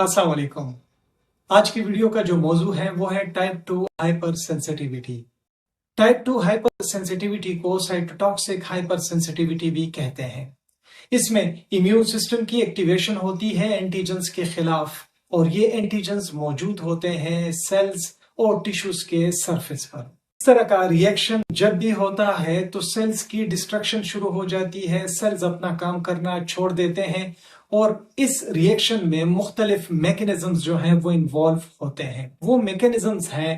अस्सलाम वालेकुम। आज की वीडियो का जो मौजू है वो है type 2 hyper sensitivity. Type 2 hyper sensitivity को साइटोटॉक्सिक हाइपर सेंसिटिविटी भी कहते हैं। इसमें इम्यून सिस्टम की एक्टिवेशन होती है एंटीजेंस के खिलाफ, और ये एंटीजेंस मौजूद होते हैं सेल्स और टिश्यूज के सरफेस पर। इस तरह का रिएक्शन जब भी होता है तो सेल्स की डिस्ट्रक्शन शुरू हो जाती है, सेल्स अपना काम करना छोड़ देते हैं, और इस रिएक्शन में मुख्तलिफ मैकेनिज्म्स जो हैं वो इन्वॉल्व होते हैं। वो मैकेनिज्म्स हैं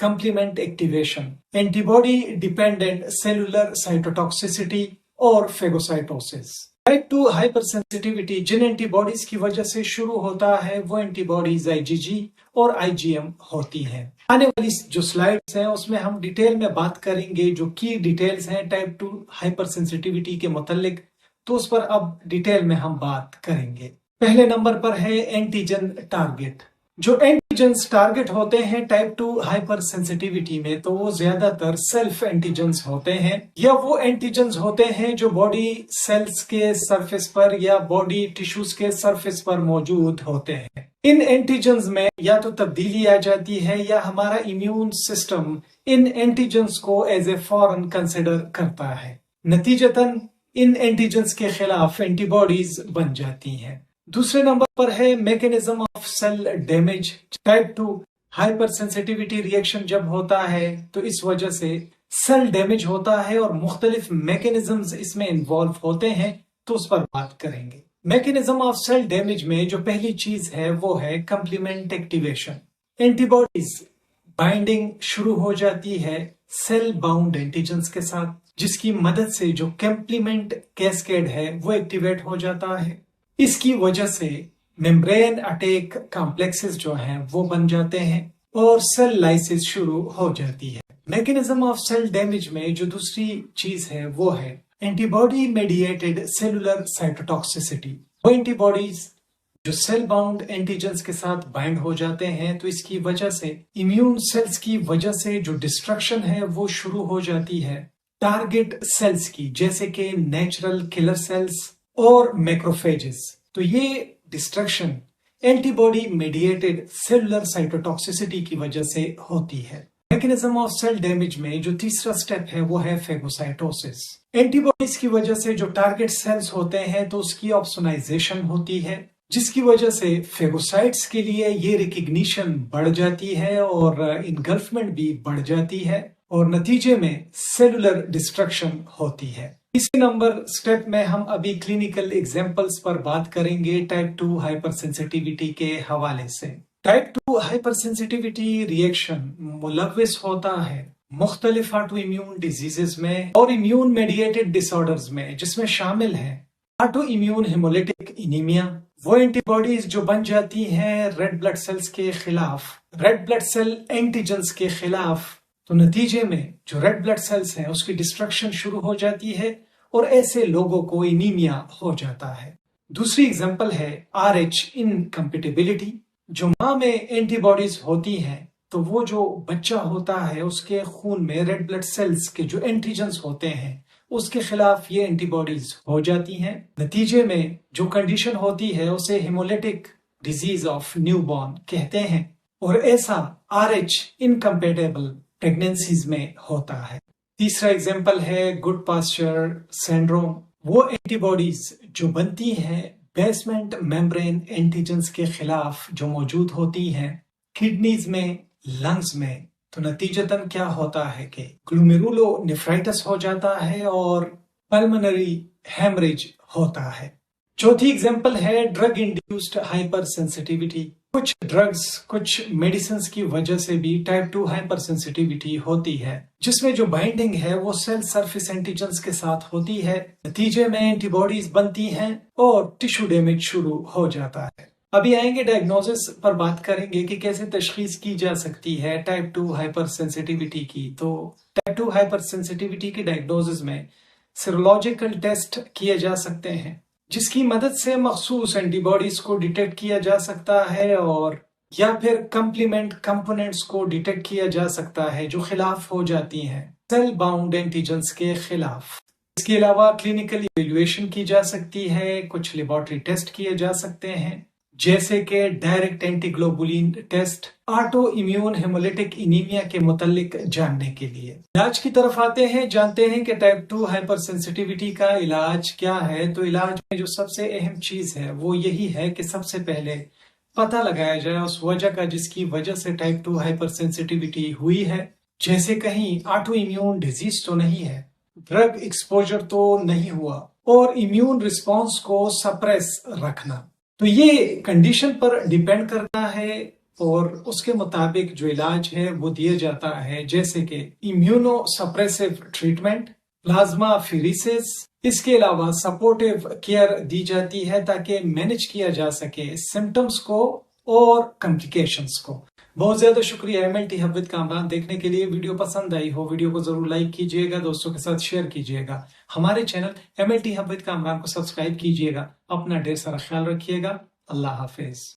complement activation, antibody dependent cellular cytotoxicity और फेगोसाइटोसिस। टाइप 2 हाइपर सेंसिटिविटी जिन एंटीबॉडीज की वजह से शुरू होता है वो एंटीबॉडीज आईजीजी और आईजीएम होती हैं। आने वाली जो स्लाइड्स हैं उसमें हम डिटेल में बात करेंगे, जो की डिटेल्स हैं टाइप 2 हाइपर सेंसिटिविटी के मुतालिक, तो उस पर अब डिटेल में हम बात करेंगे। पहले नंबर पर है एंटीजन टारगेट। जो एंटीजेंस टारगेट होते हैं टाइप 2 हाइपर सेंसिटिविटी में, तो वो ज्यादातर सेल्फ एंटीजेंस होते हैं, या वो एंटीजेंस होते हैं जो बॉडी सेल्स के सरफेस पर या बॉडी टिश्यूज के सरफेस पर मौजूद होते हैं। इन एंटीजेंस में या तो तब्दीली आ जाती है या हमारा इम्यून सिस्टम इन एंटीजेंस को एज ए फॉरेन कंसिडर करता है। नतीजतन इन एंटीजेंस के खिलाफ एंटीबॉडीज बन जाती हैं। दूसरे नंबर पर है mechanism of cell damage. Type 2 hypersensitivity reaction जब होता है तो इस वजह से सेल डैमेज होता है और मुख्तलिफ मैकेनिज्म्स इसमें इन्वॉल्व होते हैं, तो उस पर बात करेंगे। मैकेनिज्म ऑफ सेल डैमेज में जो पहली चीज है वो है कंप्लीमेंट एक्टिवेशन। एंटीबॉडीज बाइंडिंग शुरू हो जाती है सेल बाउंड एंटीजेंस के साथ, जिसकी मदद से जो कंप्लीमेंट कैस्केड है वो एक्टिवेट हो जाता है। इसकी वजह से मेम्ब्रेन अटैक कॉम्प्लेक्सेस जो हैं वो बन जाते हैं और सेल लाइसिस शुरू हो जाती है। मैकेनिज्म ऑफ सेल डैमेज में जो दूसरी चीज है वो है एंटीबॉडी मेडिएटेड सेलुलर साइटोटॉक्सिसिटी। वो एंटीबॉडीज जो सेल बाउंड एंटीजेंस के साथ बाइंड हो जाते हैं, तो इसकी वजह से इम्यून सेल्स की वजह से जो डिस्ट्रक्शन है वो शुरू हो जाती है टारगेट सेल्स की, जैसे कि नेचुरल किलर सेल्स और मैक्रोफेजेस। तो ये destruction antibody mediated cellular cytotoxicity की वजह से होती है। मैकेनिज्म ऑफ सेल डैमेज में जो तीसरा स्टेप है वो है फेगोसाइटोसिस। एंटीबॉडीज की वजह से जो टारगेट सेल्स होते हैं तो उसकी ऑप्सोनाइजेशन होती है, जिसकी वजह से फेगोसाइट्स के लिए ये रिकग्निशन बढ़ जाती है और इनगल्फमेंट भी बढ़ जाती है, और नतीजे में सेलुलर डिस्ट्रक्शन होती है। इसी नंबर स्टेप में हम अभी क्लिनिकल एग्जांपल्स पर बात करेंगे टाइप 2 हाइपर सेंसिटिविटी के हवाले से। टाइप 2 हाइपर सेंसिटिविटी रिएक्शन मुलव्विस होता है मुख्तलिफ ऑटो इम्यून डिजीजेस में और इम्यून मेडिएटेड डिसऑर्डर्स में, जिसमें शामिल है ऑटो इम्यून हेमोलिटिक एनीमिया। वो एंटीबॉडीज जो बन जाती हैं रेड ब्लड सेल्स के खिलाफ, रेड ब्लड सेल एंटीजेंस के खिलाफ, तो नतीजे में जो रेड ब्लड सेल्स हैं उसकी डिस्ट्रक्शन शुरू हो जाती है और ऐसे लोगों को एनीमिया हो जाता है। दूसरी एग्जांपल है RH इनकम्पेटिबिलिटी। जो माँ में एंटीबॉडीज होती हैं तो वो जो बच्चा होता है उसके खून में रेड ब्लड सेल्स के जो एंटीजेंस होते हैं उसके खिलाफ ये एंटीबॉडीज हो जाती हैं। नतीजे में जो कंडीशन होती है उसे हेमोलिटिक डिजीज ऑफ न्यूबॉर्न कहते हैं, और ऐसा RH इनकम्पेटेबल प्रेगनेंसीज में होता है। तीसरा एग्जाम्पल है गुड पास्चर सिंड्रोम। वो एंटीबॉडीज जो बनती हैं बेसमेंट मेम्ब्रेन एंटीजेंस के खिलाफ जो मौजूद होती हैं किडनीज में, लंग्स में, तो नतीजतन क्या होता है कि ग्लोमेरुलोनेफ्राइटिस हो जाता है और पल्मोनरी हेमरेज होता है। चौथी एग्जाम्पल है ड्रग इंड्यूस्ड हाइपर सेंसिटिविटी। कुछ ड्रग्स, कुछ मेडिसिन की वजह से भी टाइप 2 हाइपर सेंसिटिविटी होती है, जिसमें जो बाइंडिंग है वो सेल सरफेस एंटीजेंस के साथ होती है। नतीजे में एंटीबॉडीज बनती हैं और टिश्यू डैमेज शुरू हो जाता है। अभी आएंगे डायग्नोसिस पर, बात करेंगे कि कैसे तशखीस की जा सकती है टाइप 2 हाइपर सेंसिटिविटी की। तो टाइप 2 हाइपर सेंसिटिविटी की डायग्नोसिस में सीरोलॉजिकल टेस्ट किए जा सकते हैं, जिसकी मदद से मखसूस एंटीबॉडीज को डिटेक्ट किया जा सकता है, और या फिर कंप्लीमेंट कंपोनेंट्स को डिटेक्ट किया जा सकता है जो खिलाफ हो जाती हैं सेल बाउंड एंटीजेंस के खिलाफ। इसके अलावा क्लिनिकल इवैल्यूएशन की जा सकती है, कुछ लेबोरेटरी टेस्ट किए जा सकते हैं जैसे कि direct antiglobulin test, autoimmune haemolytic anaemia के मुतालिक जानने के लिए। इलाज की तरफ आते हैं, जानते हैं कि टाइप 2 हाइपर सेंसिटिविटी का इलाज क्या है। तो इलाज में जो सबसे अहम चीज है वो यही है कि सबसे पहले पता लगाया जाए उस वजह का जिसकी वजह से टाइप 2 हाइपर सेंसिटिविटी हुई है। जैसे कहीं ऑटो इम्यून डिजीज तो नहीं है, ड्रग एक्सपोजर तो नहीं हुआ, और इम्यून रिस्पॉन्स को सप्रेस रखना। तो ये कंडीशन पर डिपेंड करता है और उसके मुताबिक जो इलाज है वो दिया जाता है, जैसे कि इम्यूनो सप्रेसिव ट्रीटमेंट, प्लाज्मा फिरिसिस, इसके अलावा सपोर्टिव केयर दी जाती है ताकि मैनेज किया जा सके सिम्टम्स को और कॉम्प्लिकेशंस को। बहुत ज्यादा शुक्रिया MLT हब विद कामरान देखने के लिए। वीडियो पसंद आई हो वीडियो को जरूर लाइक कीजिएगा, दोस्तों के साथ शेयर कीजिएगा। हमारे channel MLT hub with Kamran को सब्सक्राइब कीजिएगा। अपना ढेर सारा ख्याल रखिएगा। अल्लाह हाफिज।